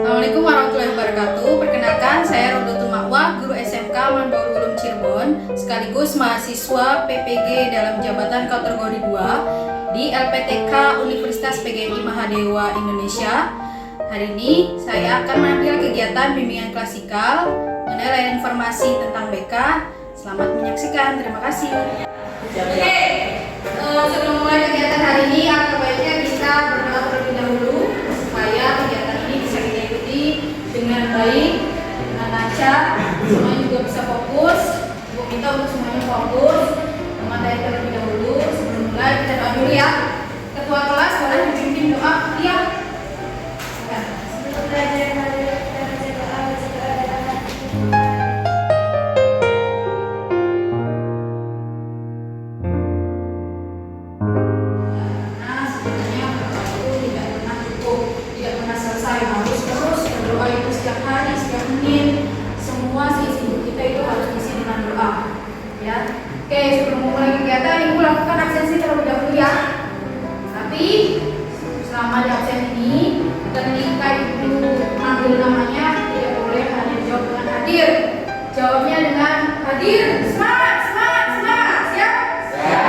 Assalamualaikum warahmatullahi wabarakatuh. Perkenalkan, saya Rodotul Ma'wa, guru SMK Manbaul Ulum Cirebon, sekaligus mahasiswa PPG dalam jabatan kategori 2 di LPTK Universitas PGRI Mahadewa Indonesia. Hari ini saya akan menampilkan kegiatan bimbingan klasikal mengenai layanan informasi tentang BK. Selamat menyaksikan, terima kasih. Oke, sebelum mulai kegiatan hari ini, alangkah baiknya kita berdoa terlebih dahulu supaya kegiatan ini bisa kita ikuti dengan baik, dengan lancar, semuanya juga bisa fokus. Ibu minta untuk semuanya fokus, memateri terlebih dahulu. Sebelum mulai kita doa dulu ya. Ketua kelas boleh dipimpin doa, ya. Oke, sebelum mulai kegiatan, Ibu lakukan absensi terlebih dahulu ya. Tapi selama di absen ini, ketika Ibu manggil namanya, tidak boleh hanya jawab dengan hadir. Jawabnya dengan hadir. Semangat, semangat, semangat. Siap? Siap.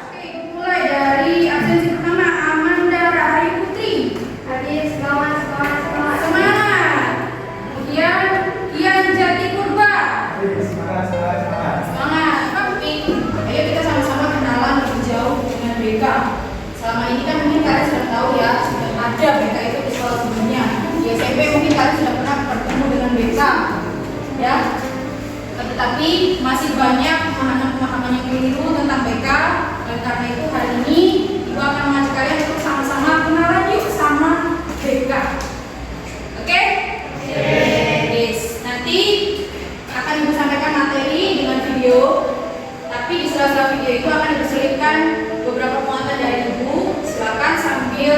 Oke, Ibu mulai dari absensi pertama. Amanda Rahayu Putri. Hadir. Semangat, semangat, semangat. Semangat. Kemudian Kian Jati Purba. Semangat, semangat, semangat. Ayo kita sama-sama kenalan lebih jauh dengan BK. Selama ini kan mungkin kalian sudah tahu ya, sudah ada BK itu di sekolah sebelumnya. Di SMP mungkin kalian sudah pernah bertemu dengan BK, ya. Tetapi masih banyak pemahaman-pemahaman yang keliru tentang BK. Dan karena itu hari ini Ibu akan mengajak kalian untuk sama-sama kenalan yuk sama BK. Oke? Yes. Nanti akan Ibu sampaikan materi dengan video. Tapi di sela-sela video itu akan diselipkan beberapa muatan dari Ibu. Silakan sambil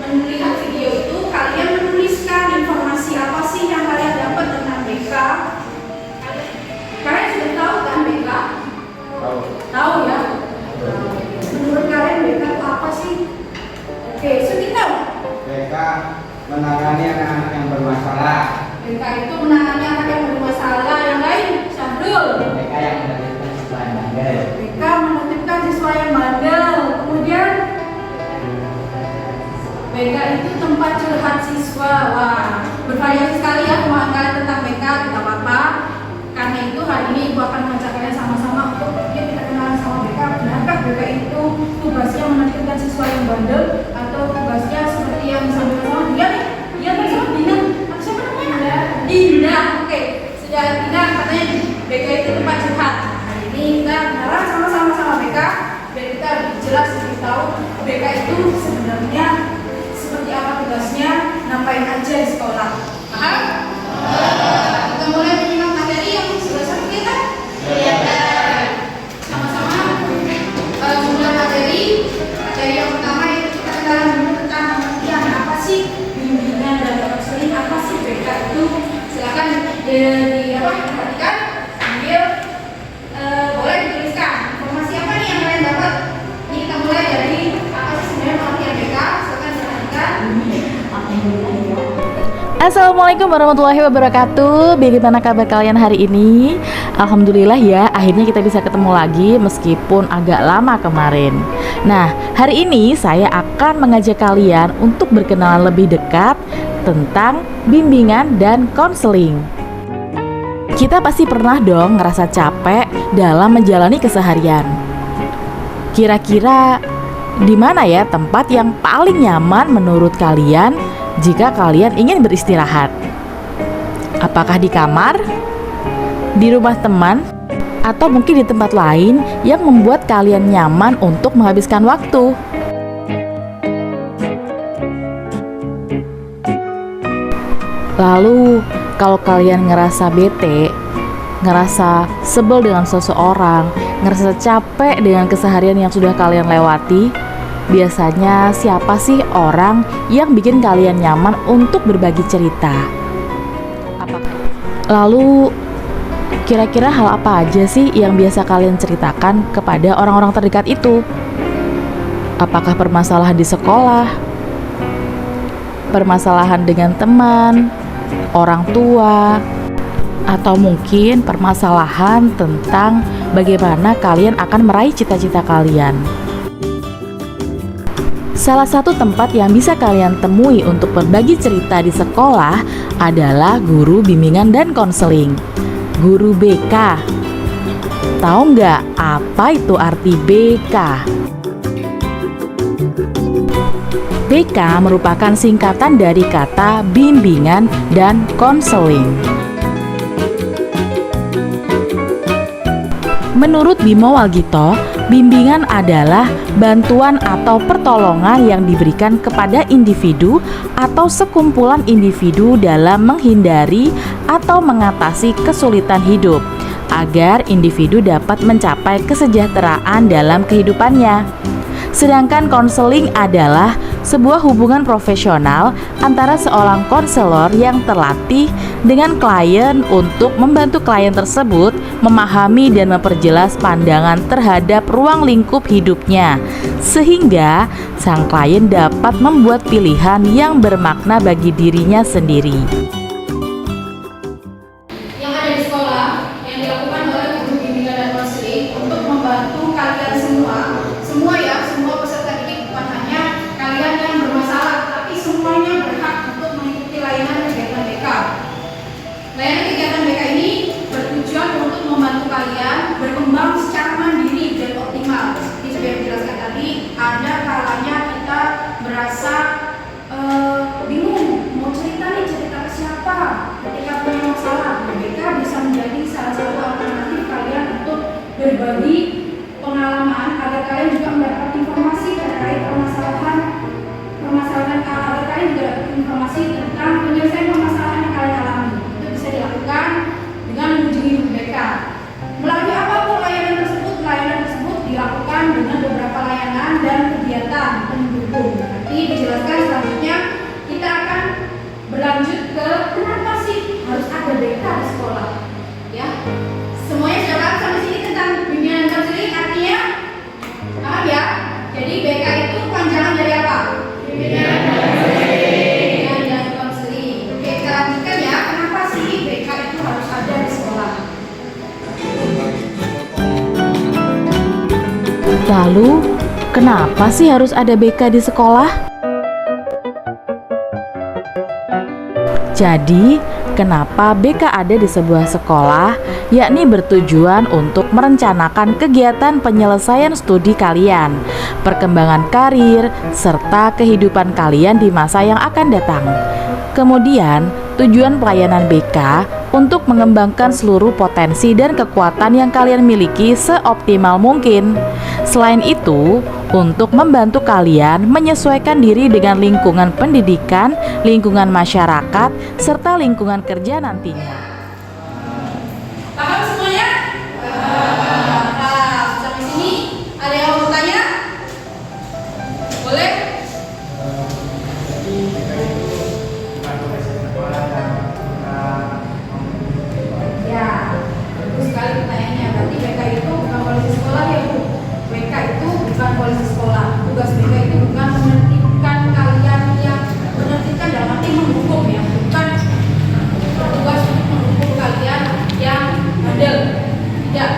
melihat video itu kalian menuliskan informasi apa sih yang kalian dapat tentang BK. Kalian sudah tahu kan BK? Tahu ya? Menurut kalian BK itu apa sih? Oke, sedikit tahu. BK menangani anak-anak yang bermasalah. BK itu menangani anak yang bermasalah. Yang lain, Syahrul. BK yang menertibkan siswa yang bandel. BK menertibkan siswa yang bandel. Kemudian BK itu tempat curhat siswa. Wah, bervariasi sekali ya pemahaman kalian tentang BK. Tidak apa-apa. Karena itu hari ini Ibu akan mengajak kalian sama-sama untuk kita kenalan sama BK. Benarkah BK itu tugasnya menertibkan siswa yang bandel atau tugasnya seperti yang sama-sama dia nih? Dia bersama Dina. Siapa namanya? Dinda. Oke, sudah Dina katanya BK itu tempat curhat. Hari ini kita kenalan sama-sama sama BK biar kita lebih jelas lebih tahu BK itu sebenarnya seperti apa tugasnya, ngapain aja di sekolah. Paham? Kita mulai menyimak materi yang sudah sampai kita. Iya. Sama-sama mulai materi yang pertama itu kita kenalan dulu tentang pengertian apa sih bimbingan dan konseling, apa sih BK itu. Silakan diperhatikan sambil boleh dituliskan informasi apa nih yang kalian dapat. Ini kita mulai dari apa sih sebenarnya pengertian BK. Silakan diperhatikan. Assalamualaikum warahmatullahi wabarakatuh. Bagaimana kabar kalian hari ini? Alhamdulillah ya, akhirnya kita bisa ketemu lagi meskipun agak lama kemarin. Nah, hari ini saya akan mengajak kalian untuk berkenalan lebih dekat tentang bimbingan dan konseling. Kita pasti pernah dong ngerasa capek dalam menjalani keseharian. Kira-kira di mana ya tempat yang paling nyaman menurut kalian jika kalian ingin beristirahat? Apakah di kamar, di rumah teman, atau mungkin di tempat lain yang membuat kalian nyaman untuk menghabiskan waktu? Lalu, kalau kalian ngerasa bete, ngerasa sebel dengan seseorang, ngerasa capek dengan keseharian yang sudah kalian lewati, biasanya siapa sih orang yang bikin kalian nyaman untuk berbagi cerita? Lalu, kira-kira hal apa aja sih yang biasa kalian ceritakan kepada orang-orang terdekat itu? Apakah permasalahan di sekolah, permasalahan dengan teman, orang tua, atau mungkin permasalahan tentang bagaimana kalian akan meraih cita-cita kalian. Salah satu tempat yang bisa kalian temui untuk berbagi cerita di sekolah adalah guru bimbingan dan konseling, guru BK. Tahu nggak apa itu arti BK? BK merupakan singkatan dari kata bimbingan dan konseling. Menurut Bimo Walgito, bimbingan adalah bantuan atau pertolongan yang diberikan kepada individu atau sekumpulan individu dalam menghindari atau mengatasi kesulitan hidup, agar individu dapat mencapai kesejahteraan dalam kehidupannya. Sedangkan konseling adalah sebuah hubungan profesional antara seorang konselor yang terlatih dengan klien untuk membantu klien tersebut memahami dan memperjelas pandangan terhadap ruang lingkup hidupnya, sehingga sang klien dapat membuat pilihan yang bermakna bagi dirinya sendiri. Yang ada di sekolah yang dilakukan oleh guru bimbingan dan konseling untuk membantu kalian semua ya, semua peserta didik, bukan hanya kalian yang bermasalah, tapi semuanya berhak untuk mengikuti layanan kegiatan BK. Layanan kegiatan BK ini bertujuan untuk membantu kalian berkembang secara mandiri dan optimal. Seperti sudah dijelaskan tadi, ada kalanya kita merasa bingung mau cerita ke siapa ketika punya masalah. BK bisa menjadi salah satu alternatif kalian untuk berbagi pengalaman agar kalian juga mendapat informasi terkait permasalahan agar kalian juga dapat informasi tentang penyelesaian permasalahan yang kalian alami. Itu bisa dilakukan dengan mengunjungi BK. Melalui apapun layanan tersebut dilakukan dengan beberapa layanan dan kegiatan pendukung. Nanti dijelaskan selanjutnya kita akan berlanjut ke kenapa sih harus ada BK di sekolah. Ya, semuanya sudah paham sampai sini tentang bimbingan dan konseling artinya? Paham ya? Jadi BK itu panjangan dari apa? Bimbingan dan konseling. Oke, kita lanjutkan ya. Kenapa sih BK itu harus ada di sekolah? Lalu, kenapa sih harus ada BK di sekolah? Jadi, kenapa BK ada di sebuah sekolah? Yakni bertujuan untuk merencanakan kegiatan penyelesaian studi kalian, perkembangan karir, serta kehidupan kalian di masa yang akan datang. Kemudian, tujuan pelayanan BK untuk mengembangkan seluruh potensi dan kekuatan yang kalian miliki seoptimal mungkin. Selain itu, untuk membantu kalian menyesuaikan diri dengan lingkungan pendidikan, lingkungan masyarakat, serta lingkungan kerja nantinya. Paham semuanya? Paham. Sampai sini ada yang mau bertanya? Boleh? Ya, bagus sekali pertanyaannya. Berarti BK itu bukan polisi sekolah ya Bu? BK itu bukan polisi sekolah. Tugas BK itu bukan menertibkan kalian yang menertibkan dalam arti menghukum ya, bukan tugas untuk menghukum kalian yang bandel. Tidak.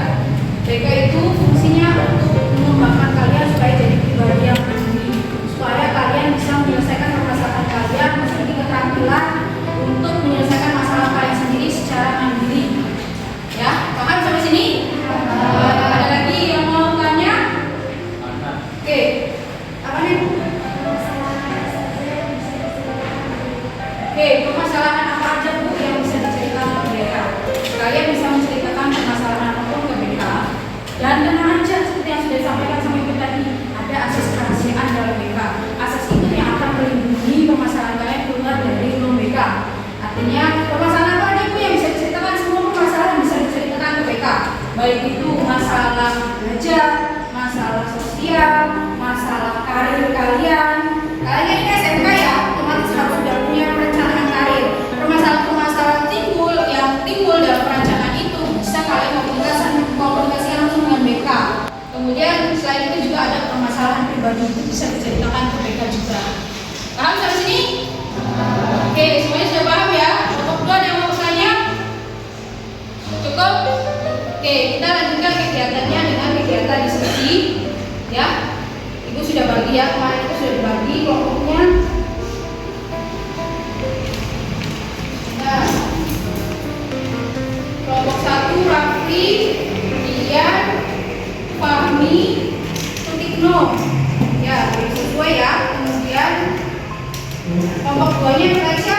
BK itu fungsinya untuk mengembangkan kalian supaya jadi pribadi yang mandiri, supaya kalian bisa menyelesaikan permasalahan kalian, memiliki keterampilan untuk menyelesaikan masalah kalian sendiri secara mandiri. Ya, paham sampai sini? Ada lagi yang mau tanya? Oke, apa nih? Oke, permasalahan apa aja Bu yang bisa diceritakan ke BK? Kalian bisa menceritakan permasalahan apapun ke BK. Dan tenang aja, seperti yang sudah disampaikan sama Ibu tadi, ada asas kerahasiaan dalam BK. Asas itu yang akan melindungi permasalahan kalian keluar dari ruang BK. Artinya, permasalahan apa aja Bu yang bisa diceritakan? Semua permasalahan bisa diceritakan ke BK. Baik itu masalah belajar, masalah sosial, masalah karir kalian. Kalian ini SMK ya, otomatis harus sudah punya perencanaan karir. Permasalahan-permasalahan yang timbul dalam perencanaan itu bisa kalian komunikasi langsung dengan BK. sudah bagi ya, kemarin itu sudah dibagi kelompoknya. Nah, kelompok 1 Rafli, Dian, Fahmi, Sutikno. Ya, sesuai ya. Kemudian kelompok 2-nya Raisya,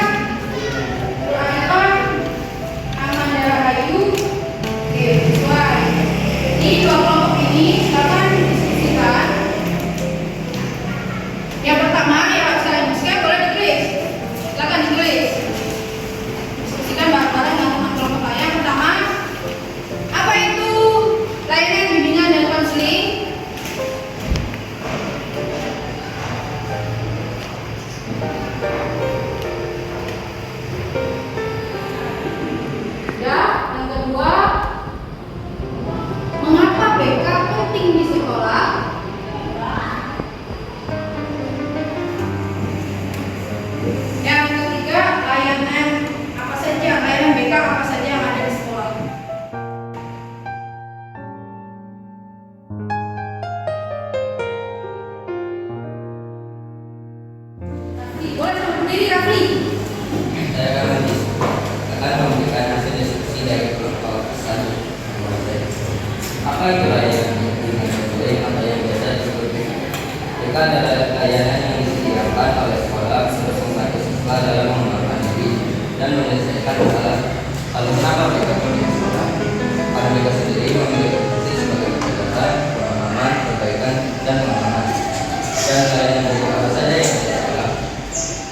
Raifah, Amanda Ayu. Oke, sesuai. Di dua kelompok ini silakan diskusikan. Yang pertama yang harus kalian diskusikan boleh ditulis. Silakan ditulis. Diskusikan bareng-bareng dengan teman kelompok lain. Yang pertama, apa itu layanan bimbingan dan konseling? Ya, yang kedua, mengapa BK penting di sekolah? Yang ketiga, layanan apa saja, layanan BK apa saja yang ada di sekolah? Rafli, boleh sama berdiri Rafli? Saya akan memberikan hasil diskusi dari kelompok satu. Apa itu layanan bimbingan konseling atau yang biasa disebut BK? BK adalah layanan yang disediakan oleh sekolah untuk membantu siswa dalam mengembangkan diri dan menyelesaikan masalah. Lalu kenapa BK penting di sekolah? Karena BK sendiri memiliki fungsi sebagai pencegahan, pemahaman, perbaikan, dan pengembangan. Dan layanan BK apa saja yang ada di sekolah?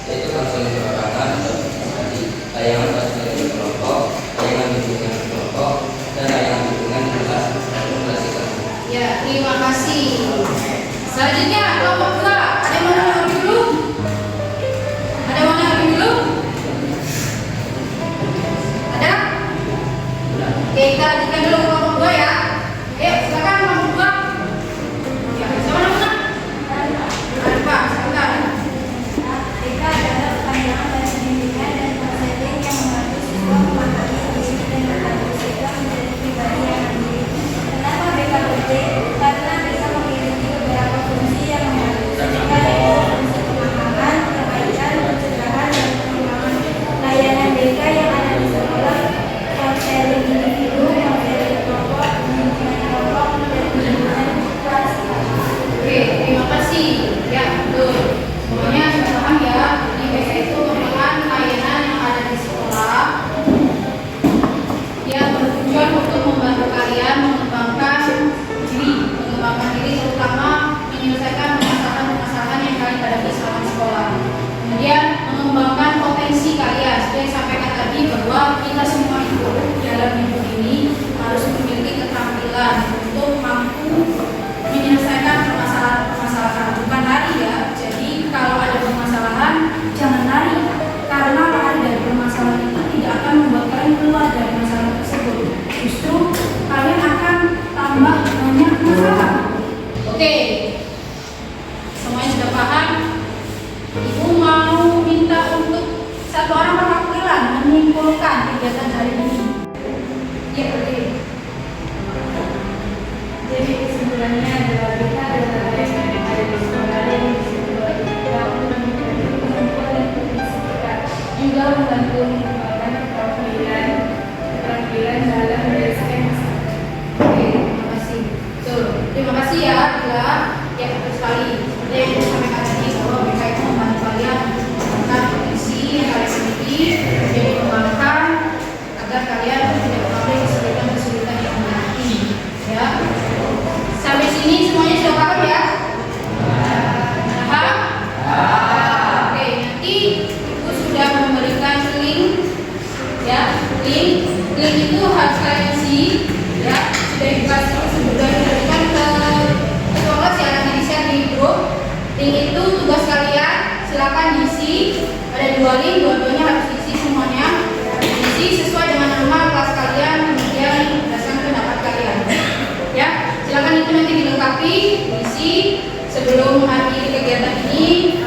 Yaitu konseling perorangan atau pribadi, layanan konseling berkelompok, layanan bimbingan berkelompok, dan layanan bimbingan di kelas klasik. Ya, terima kasih. Selanjutnya kelompok 2. Ada yang mau nanggapi dulu? Ada yang mau nanggapi dulu? Ada? Oke, kita lanjutkan dulu kelompok 2 ya. Ayo, silakan kelompok 2. Ya, siapa namanya? Arfa, silakan. BK adalah kepanjangan dari bimbingan dan konseling yang membantu siswa memahami diri dan berlaku sehingga menjadi pribadi yang mandiri. Kenapa BK penting? Karena bisa memiliki beberapa fungsi yang membantu siswa yaitu fungsi pemahaman, perbaikan, pencegahan, dan pengembangan. Layanan BK yang ada di sekolah, konseling individu, konseling kelompok, bimbingan kelompok, dan bimbingan kelas. Oke, terima kasih. Ya, betul. Semuanya sudah paham ya. Jadi BK itu merupakan layanan yang ada di sekolah yang bertujuan untuk membantu kalian mengembangkan diri terutama menyelesaikan permasalahan-permasalahan yang kalian hadapi selama sekolah. Kemudian mengembangkan potensi kalian. Seperti yang sampaikan tadi bahwa kita semua itu dalam hidup ini harus memiliki keterampilan untuk mampu menyelesaikan permasalahan-permasalahan. Bukan lari ya. Jadi kalau ada permasalahan jangan lari, karena lari dari permasalahan itu tidak akan membuat kalian keluar dari masalah tersebut. Justru kalian akan tambah banyak masalah. Oke, semuanya sudah paham? Ibu mau minta untuk satu orang perwakilan menyimpulkan kegiatan hari ini. Iya, oke. Jadi kesimpulannya adalah BK adalah layanan yang ada di sekolah yang disebut BK untuk menjadi kemampuan dan potensi kita, juga membantu mengembangkan keterampilan dalam menyelesaikan masalah. Oke, terima kasih. Betul. Terima kasih ya, Bila. Ya, betul sekali. Seperti yang disampaikan tadi bahwa BK itu membantu kalian mengembangkan potensi yang kalian miliki, jadi mengembangkan agar kalian tidak mengalami kesulitan-kesulitan yang menanti. Ya. Sampai sini semuanya sudah paham ya? Paham? Oke, nanti Ibu sudah memberikan link, ya, link itu harus kalian isi, ya, sudah diberikan ke kelas ya, nanti di share di grup. Link itu tugas kalian, silakan diisi. Ada 2 link, dua-duanya harus diisi semuanya. Diisi sesuai dengan nama kelas kalian, kemudian berdasarkan pendapat kalian. Ya, silakan itu nanti dilengkapi, diisi sebelum mengakhiri kegiatan ini.